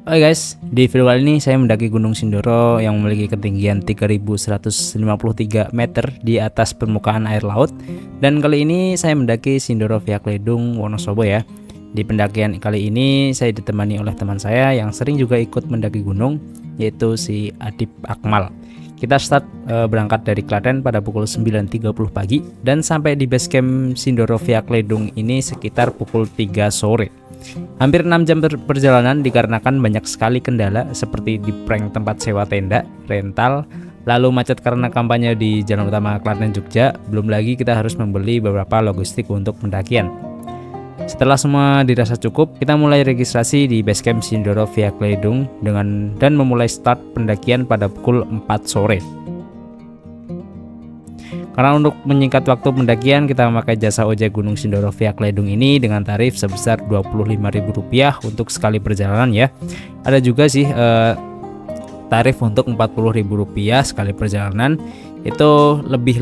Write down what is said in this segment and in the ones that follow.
Oke guys, di video kali ini saya mendaki Gunung Sindoro yang memiliki ketinggian 3153 meter di atas permukaan air laut. Dan kali ini saya mendaki Sindoro Via Kledung, Wonosobo ya. Di pendakian kali ini saya ditemani oleh teman saya yang sering juga ikut mendaki gunung, yaitu si Adip Akmal. Kita berangkat dari Klaten pada pukul 9.30 pagi dan sampai di base camp Sindoro Via Kledung ini sekitar pukul 3 sore. Hampir 6 jam perjalanan dikarenakan banyak sekali kendala seperti di prank tempat sewa tenda, rental, lalu macet karena kampanye di jalan utama Klaten Jogja, belum lagi kita harus membeli beberapa logistik untuk pendakian. Setelah semua dirasa cukup, kita mulai registrasi di basecamp Sindoro Via Kledung dan memulai start pendakian pada pukul 4 sore. Karena untuk menyingkat waktu pendakian, kita memakai jasa ojek Gunung Sindoro Via Kledung ini dengan tarif sebesar Rp25.000 untuk sekali perjalanan ya. Ada juga sih tarif untuk Rp40.000 sekali perjalanan. Itu lebih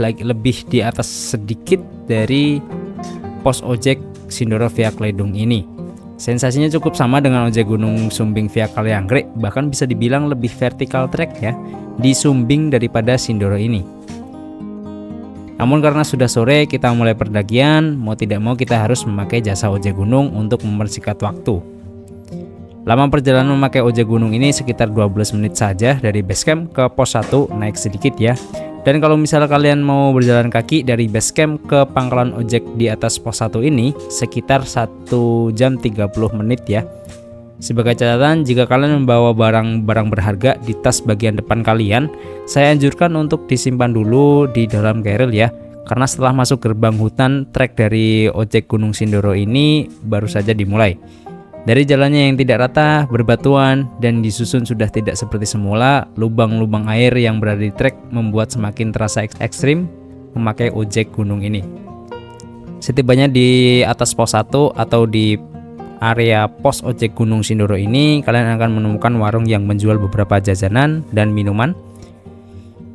di atas sedikit dari pos ojek Sindoro Via Kledung ini. Sensasinya cukup sama dengan ojek Gunung Sumbing Via Kalianggrek, bahkan bisa dibilang lebih vertikal trek ya di Sumbing daripada Sindoro ini. Namun karena sudah sore kita mulai pendakian, mau tidak mau kita harus memakai jasa ojek gunung untuk mempersingkat waktu. Lama perjalanan memakai ojek gunung ini sekitar 12 menit saja dari basecamp ke pos 1, naik sedikit ya. Dan kalau misalnya kalian mau berjalan kaki dari basecamp ke pangkalan ojek di atas pos 1 ini sekitar 1 jam 30 menit ya. Sebagai catatan, jika kalian membawa barang-barang berharga di tas bagian depan kalian, saya anjurkan untuk disimpan dulu di dalam keril ya. Karena setelah masuk gerbang hutan, trek dari ojek Gunung Sindoro ini baru saja dimulai. Dari jalannya yang tidak rata, berbatuan, dan disusun sudah tidak seperti semula, lubang-lubang air yang berada di trek membuat semakin terasa ekstrim memakai ojek gunung ini. Setibanya di atas pos 1 atau di area pos ojek Gunung Sindoro ini, kalian akan menemukan warung yang menjual beberapa jajanan dan minuman.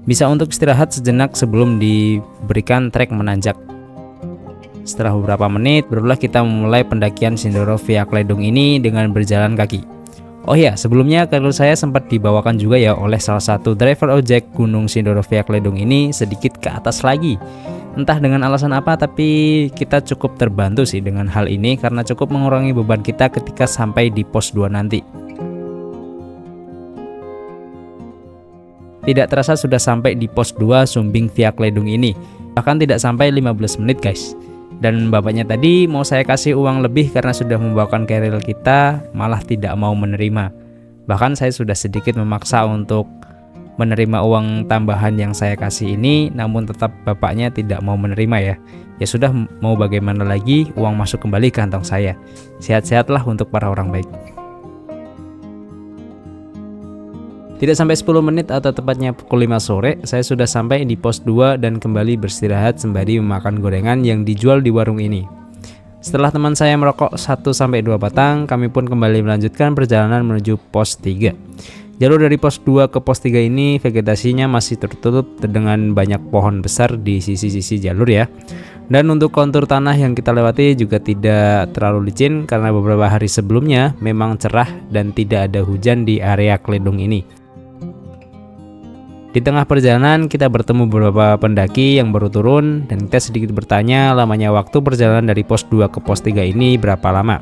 Bisa untuk istirahat sejenak sebelum diberikan trek menanjak. Setelah beberapa menit, barulah kita memulai pendakian Sindoro Via Kledung ini dengan berjalan kaki. Oh ya, sebelumnya keril saya sempat dibawakan juga ya oleh salah satu driver ojek Gunung Sindoro Via Kledung ini sedikit ke atas lagi. Entah dengan alasan apa, tapi kita cukup terbantu sih dengan hal ini karena cukup mengurangi beban kita ketika sampai di pos 2 nanti. Tidak terasa sudah sampai di pos 2 Sumbing Via Kledung ini. Bahkan tidak sampai 15 menit guys. Dan bapaknya tadi mau saya kasih uang lebih karena sudah membawakan keril kita, malah tidak mau menerima. Bahkan saya sudah sedikit memaksa untuk menerima uang tambahan yang saya kasih ini, namun tetap bapaknya tidak mau menerima ya. Ya sudah, mau bagaimana lagi, uang masuk kembali ke kantong saya. Sehat-sehatlah untuk para orang baik. Tidak sampai 10 menit atau tepatnya pukul 5 sore, saya sudah sampai di pos 2 dan kembali beristirahat sembari memakan gorengan yang dijual di warung ini. Setelah teman saya merokok 1-2 batang, kami pun kembali melanjutkan perjalanan menuju pos 3. Jalur dari pos 2 ke pos 3 ini vegetasinya masih tertutup dengan banyak pohon besar di sisi-sisi jalur ya. Dan untuk kontur tanah yang kita lewati juga tidak terlalu licin karena beberapa hari sebelumnya memang cerah dan tidak ada hujan di area Kledung ini. Di tengah perjalanan kita bertemu beberapa pendaki yang baru turun dan kita sedikit bertanya lamanya waktu perjalanan dari pos 2 ke pos 3 ini berapa lama.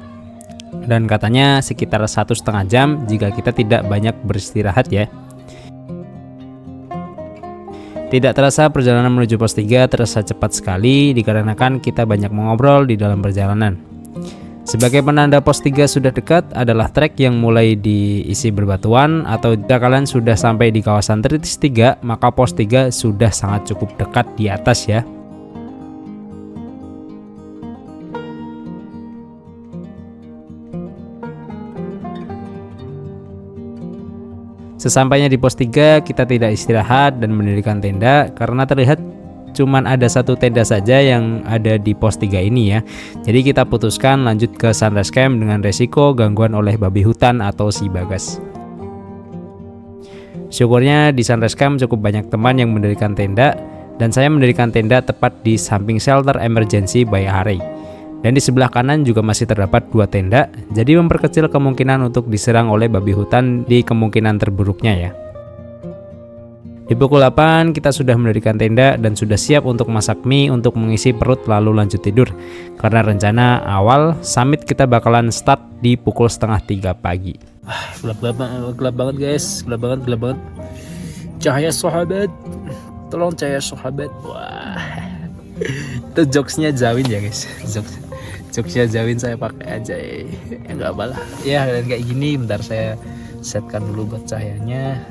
Dan katanya sekitar 1,5 jam jika kita tidak banyak beristirahat ya. Tidak terasa perjalanan menuju pos 3 terasa cepat sekali dikarenakan kita banyak mengobrol di dalam perjalanan. Sebagai penanda pos 3 sudah dekat adalah trek yang mulai diisi berbatuan, atau jika kalian sudah sampai di kawasan Tritis 3 maka pos 3 sudah sangat cukup dekat di atas ya. Sesampainya di pos 3 kita tidak istirahat dan mendirikan tenda karena terlihat cuman ada satu tenda saja yang ada di pos 3 ini ya. Jadi kita putuskan lanjut ke sunrise camp dengan resiko gangguan oleh babi hutan atau si Bagas. Syukurnya di sunrise camp cukup banyak teman yang mendirikan tenda dan saya mendirikan tenda tepat di samping shelter emergency by Arey. Dan di sebelah kanan juga masih terdapat 2 tenda, jadi memperkecil kemungkinan untuk diserang oleh babi hutan di kemungkinan terburuknya ya. Di pukul 8 kita sudah mendirikan tenda dan sudah siap untuk masak mie untuk mengisi perut lalu lanjut tidur. Karena rencana awal summit kita bakalan start di pukul setengah 3 pagi. Gelap banget guys, gelap banget. Cahaya sahabat, tolong cahaya sahabat. Wah, itu jokesnya Zawin ya guys, jokesnya Zawin saya pakai aja ya, nggak apa lah. Ya dan kayak gini, bentar saya setkan dulu buat cahayanya.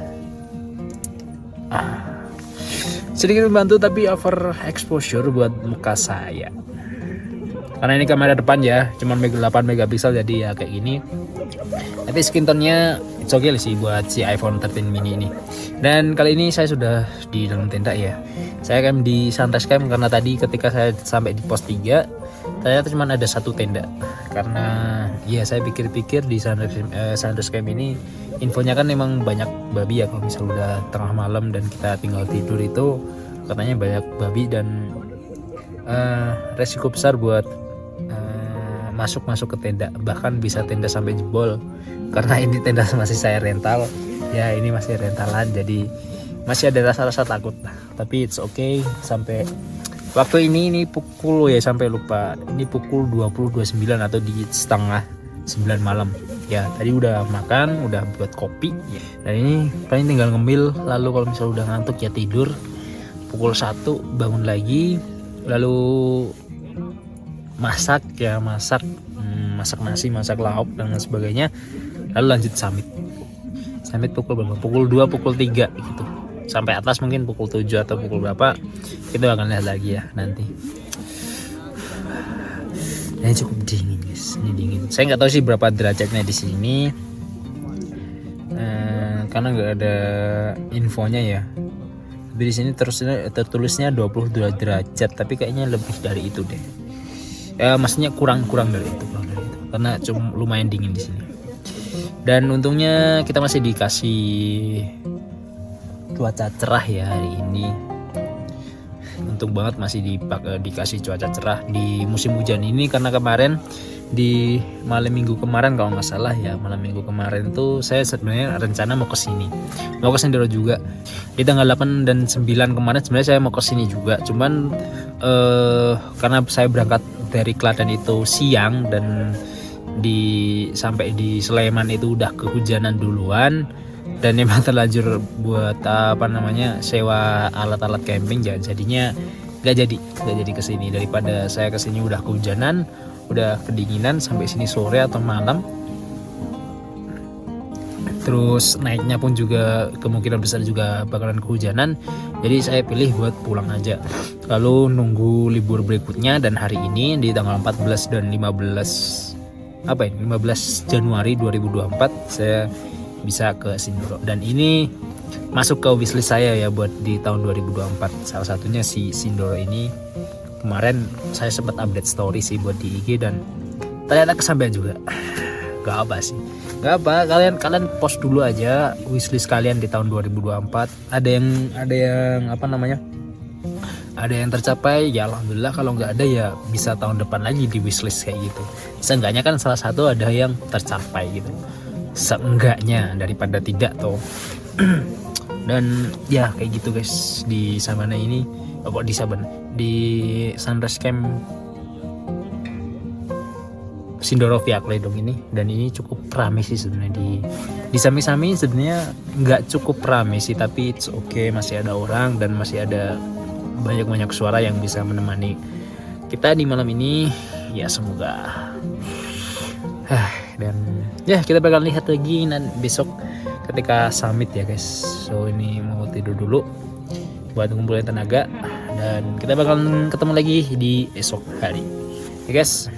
Sedikit membantu tapi over exposure buat muka saya. Karena ini kamera depan ya, cuma 8 megapiksel jadi ya kayak gini. Tapi skin tone-nya it's okay sih buat si iPhone 13 mini ini. Dan kali ini saya sudah di dalam tenda ya. Saya akan di Sunrise Camp karena tadi ketika saya sampai di pos 3 ternyata cuma ada 1 tenda. Karena ya saya pikir-pikir di Sunrise Camp ini infonya kan memang banyak babi ya. Kalau misalnya udah tengah malam dan kita tinggal tidur itu katanya banyak babi dan resiko besar buat masuk ke tenda, bahkan bisa tenda sampai jebol. Karena ini tenda masih saya rental ya, ini masih rentalan jadi masih ada rasa-rasa takut. Tapi it's okay. Sampai waktu ini pukul ya, sampai lupa ini pukul 20.29 atau di setengah 9 malam ya. Tadi udah makan, udah buat kopi ya. Dan ini paling tinggal ngemil, lalu kalau misalnya udah ngantuk ya tidur. Pukul 1 bangun lagi, lalu masak nasi, masak lauk dan sebagainya, lalu lanjut summit pukul berapa? Pukul 2, pukul 3 gitu, sampai atas mungkin pukul 7 atau pukul berapa kita akan lihat lagi ya nanti. Ini cukup dingin guys, ini dingin. Saya nggak tahu sih berapa derajatnya di sini karena nggak ada infonya ya. Tapi di sini tertulisnya 22 derajat, tapi kayaknya lebih dari itu deh. Ya maksudnya kurang dari itu karena cuma lumayan dingin di sini. Dan untungnya kita masih dikasih cuaca cerah ya hari ini. Untung banget masih dikasih cuaca cerah di musim hujan ini, karena kemarin di malam minggu kemarin kalau nggak salah ya, malam minggu kemarin tuh saya sebenarnya rencana mau ke Sindoro juga di tanggal 8 dan 9 kemarin. Sebenarnya saya mau ke sini juga, cuman karena saya berangkat dari Klaten itu siang dan sampai di Sleman itu udah kehujanan duluan, dan memang terlanjur buat sewa alat-alat camping, jadinya nggak jadi kesini. Daripada saya kesini udah kehujanan, udah kedinginan sampai sini sore atau malam, terus naiknya pun juga kemungkinan besar juga bakalan kehujanan, jadi saya pilih buat pulang aja, lalu nunggu libur berikutnya. Dan hari ini di tanggal 14 dan 15 Januari 2024 saya bisa ke Sindoro, dan ini masuk ke wishlist saya ya buat di tahun 2024. Salah satunya si Sindoro ini. Kemarin saya sempat update story sih buat di IG dan ternyata kesampaian juga. Gak apa, kalian post dulu aja wishlist kalian di tahun 2024. Ada yang tercapai ya alhamdulillah, kalau nggak ada ya bisa tahun depan lagi di wishlist kayak gitu. Seenggaknya kan salah satu ada yang tercapai gitu, seenggaknya daripada tidak toh. Dan ya kayak gitu guys di Sabana ini. Di Sunrise Camp Sindoro Via Kledong ini. Dan ini cukup ramai sih sebenarnya di Sami-Sami. Sebenarnya nggak cukup ramai sih, tapi it's okay, masih ada orang dan masih ada banyak suara yang bisa menemani kita di malam ini ya, semoga. Dan ya kita bakal lihat lagi besok ketika summit ya guys. So ini mau tidur dulu buat ngumpulin tenaga, dan kita bakal ketemu lagi di esok hari ya guys.